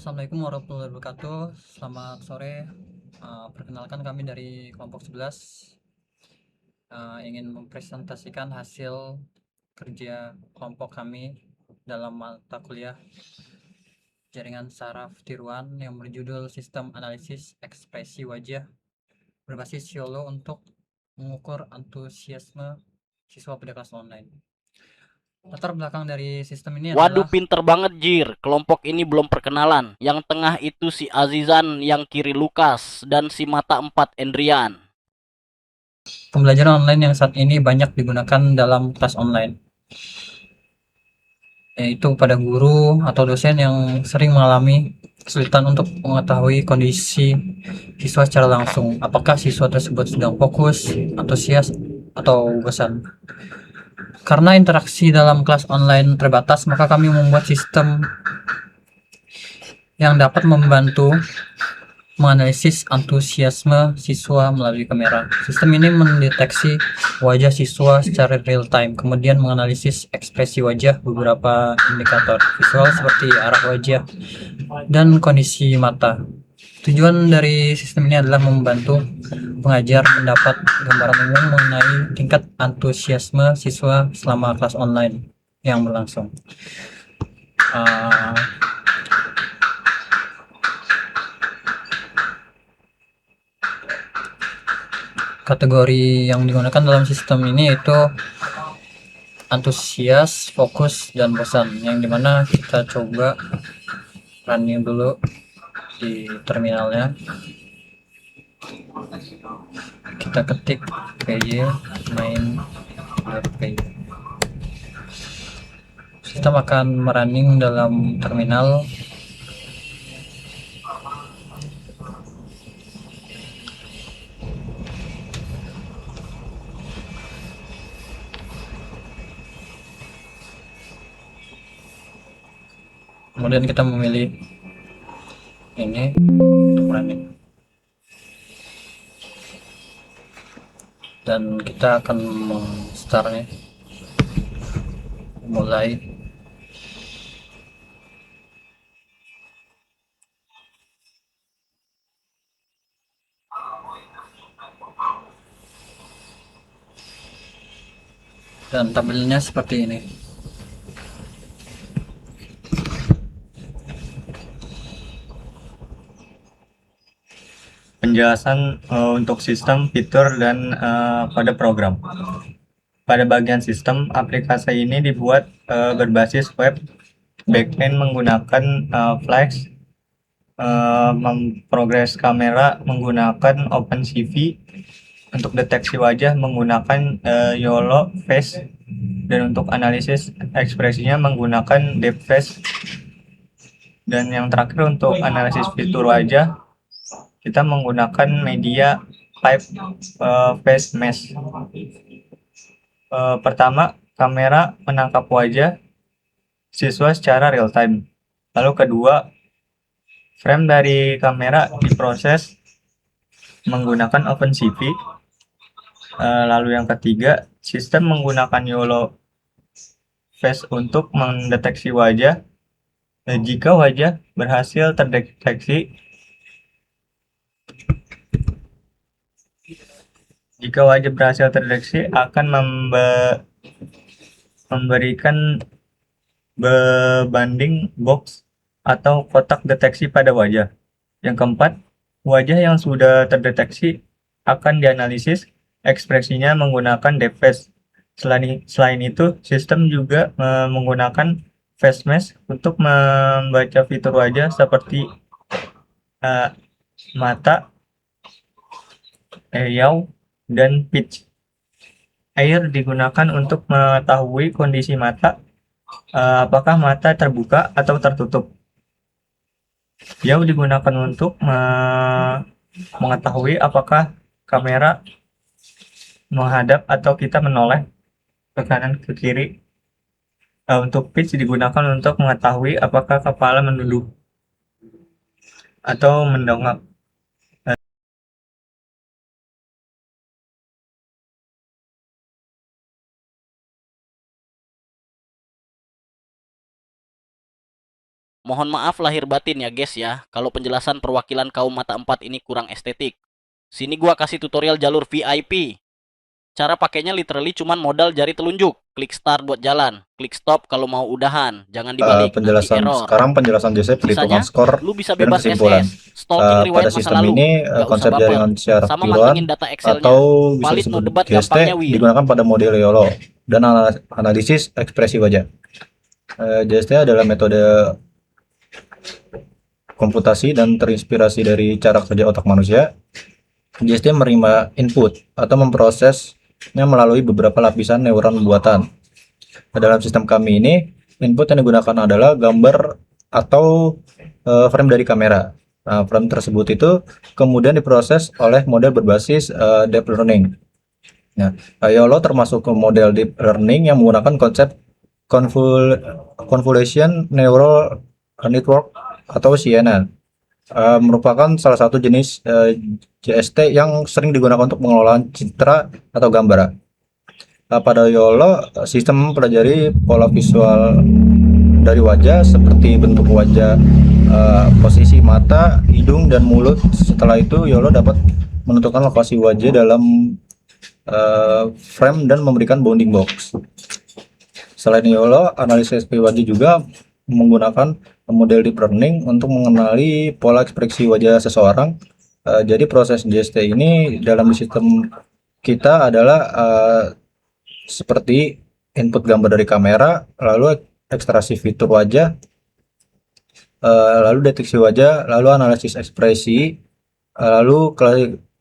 Assalamualaikum warahmatullahi wabarakatuh. Selamat sore. Perkenalkan kami dari kelompok 11 ingin mempresentasikan hasil kerja kelompok kami dalam mata kuliah jaringan saraf tiruan yang berjudul Sistem Analisis Ekspresi Wajah berbasis Yolo untuk mengukur antusiasme siswa pada kelas online. Latar belakang dari sistem ini Waduh, adalah pinter banget Jir. Kelompok ini belum perkenalan. Yang tengah itu si Azizan, yang kiri Lukas, dan si mata empat Endrian. pembelajaran online yang saat ini banyak digunakan dalam kelas online, yaitu pada guru atau dosen yang sering mengalami kesulitan untuk mengetahui kondisi siswa secara langsung. Apakah siswa tersebut sedang fokus, antusias, atau bosan? Karena interaksi dalam kelas online terbatas, maka kami membuat sistem yang dapat membantu menganalisis antusiasme siswa melalui kamera. Sistem ini mendeteksi wajah siswa secara real time, kemudian menganalisis ekspresi wajah, beberapa indikator visual seperti arah wajah dan kondisi mata. Tujuan dari sistem ini adalah membantu pengajar mendapat gambaran umum mengenai tingkat antusiasme siswa selama kelas online yang berlangsung. Uh, Kategori yang digunakan dalam sistem ini yaitu antusias, fokus, dan bosan, yang dimana kita coba running dulu di terminalnya. Kita ketik py main.py. Sistem akan merunning dalam terminal. Kemudian kita memilih ini untuk running, dan kita akan startnya mulai. Dan tampilnya seperti ini. Penjelasan untuk sistem, fitur, dan pada program. Pada bagian sistem, aplikasi ini dibuat berbasis web, backend menggunakan Flash, memprogres kamera menggunakan OpenCV, untuk deteksi wajah menggunakan YOLO Face, dan untuk analisis ekspresinya menggunakan DeepFace. Dan yang terakhir untuk analisis fitur wajah, kita menggunakan media type face mesh. Pertama, kamera menangkap wajah siswa secara real time. Lalu kedua, frame dari kamera diproses menggunakan OpenCV. Lalu yang ketiga, sistem menggunakan YOLO Face untuk mendeteksi wajah. Jika wajah berhasil terdeteksi, akan memberikan banding box atau kotak deteksi pada wajah. Yang keempat, wajah yang sudah terdeteksi akan dianalisis ekspresinya menggunakan DeepFace. Selain itu, sistem juga menggunakan face mesh untuk membaca fitur wajah seperti mata, eyau, dan pitch. Air digunakan untuk mengetahui kondisi mata, apakah mata terbuka atau tertutup. Jauh digunakan untuk mengetahui apakah kamera menghadap atau kita menoleh ke kanan ke kiri. Untuk pitch digunakan untuk mengetahui apakah kepala menunduk atau mendongak. Mohon maaf lahir batin ya guys ya, kalau penjelasan perwakilan kaum mata 4 ini kurang estetik. Sini gua kasih tutorial jalur VIP. Cara pakainya literally cuman modal jari telunjuk. Klik start buat jalan, klik stop kalau mau udahan, jangan dibalik, nanti error. Penjelasan Joseph perhitungan Sisanya, skor lu bisa dan bebas kesimpulan. SS, stalking Pada riwayat masa sistem lalu, ini nggak usah konsep baper. jaringan secara Sama keseluruhan mantengin data Excelnya. atau bisa Valid no disebut debat GST gampangnya wir. digunakan pada model YOLO dan analisis ekspresi wajah. GST adalah metode komputasi dan terinspirasi dari cara kerja otak manusia. GST menerima input atau memprosesnya melalui beberapa lapisan neuron buatan. Dalam sistem kami ini, input yang digunakan adalah gambar atau frame dari kamera. Nah, frame tersebut itu kemudian diproses oleh model berbasis deep learning. Nah, YOLO termasuk ke model deep learning yang menggunakan konsep convolution neural network atau CNN. Merupakan salah satu jenis GST yang sering digunakan untuk pengelolaan citra atau gambar. Pada YOLO, sistem mempelajari pola visual dari wajah seperti bentuk wajah, posisi mata, hidung, dan mulut. Setelah itu, YOLO dapat menentukan lokasi wajah dalam frame dan memberikan bounding box. Selain YOLO, analisis wajah juga menggunakan model deep learning untuk mengenali pola ekspresi wajah seseorang. Jadi proses GST ini dalam sistem kita adalah seperti input gambar dari kamera, lalu ekstraksi fitur wajah, lalu deteksi wajah, lalu analisis ekspresi, lalu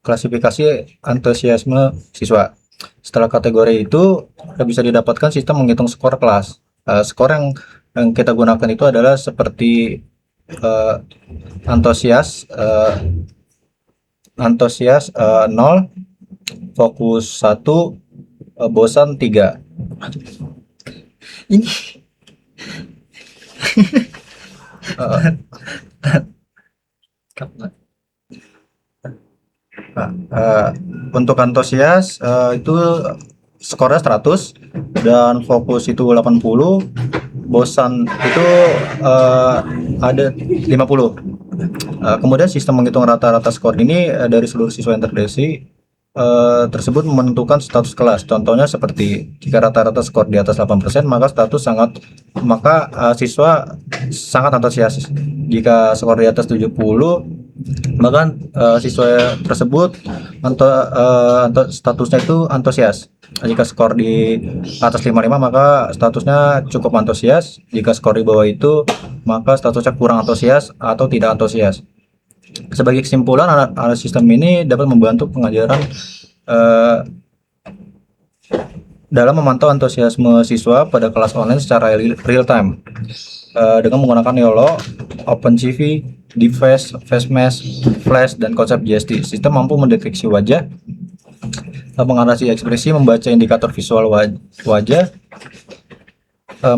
klasifikasi antusiasme siswa. Setelah kategori itu bisa didapatkan sistem menghitung skor kelas. Skor yang kita gunakan itu adalah seperti antusias 0, fokus 1, bosan 3. Ini Untuk antusias itu skornya 100 dan fokus itu 80, bosan itu ada 50. Kemudian sistem menghitung rata-rata skor ini dari seluruh siswa yang terdeteksi tersebut menentukan status kelas. Contohnya seperti jika rata-rata skor di atas 8%, maka siswa sangat antusias. Jika skor di atas 70, maka siswa tersebut statusnya itu antusias. Jika skor di atas 55, maka statusnya cukup antusias. Jika skor di bawah itu, maka statusnya kurang antusias atau tidak antusias. Sebagai kesimpulan, analisis sistem ini dapat membantu pengajaran dalam memantau antusiasme siswa pada kelas online secara real time dengan menggunakan YOLO, OpenCV, DeepFace, FaceMesh, Flash, dan konsep GST. Sistem mampu mendeteksi wajah, menganalisis ekspresi, membaca indikator visual wajah,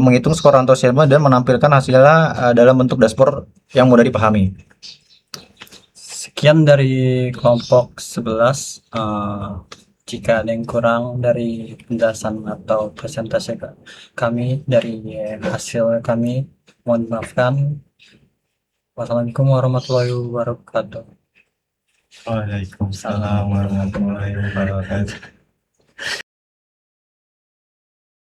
menghitung skor antusiasme, dan menampilkan hasilnya dalam bentuk dashboard yang mudah dipahami. sekian dari kelompok 11. Jika ada yang kurang dari penjelasan atau presentasi kami dari hasil kami, mohon maafkan. Wassalamualaikum warahmatullahi wabarakatuh. Waalaikumsalam warahmatullahi wabarakatuh.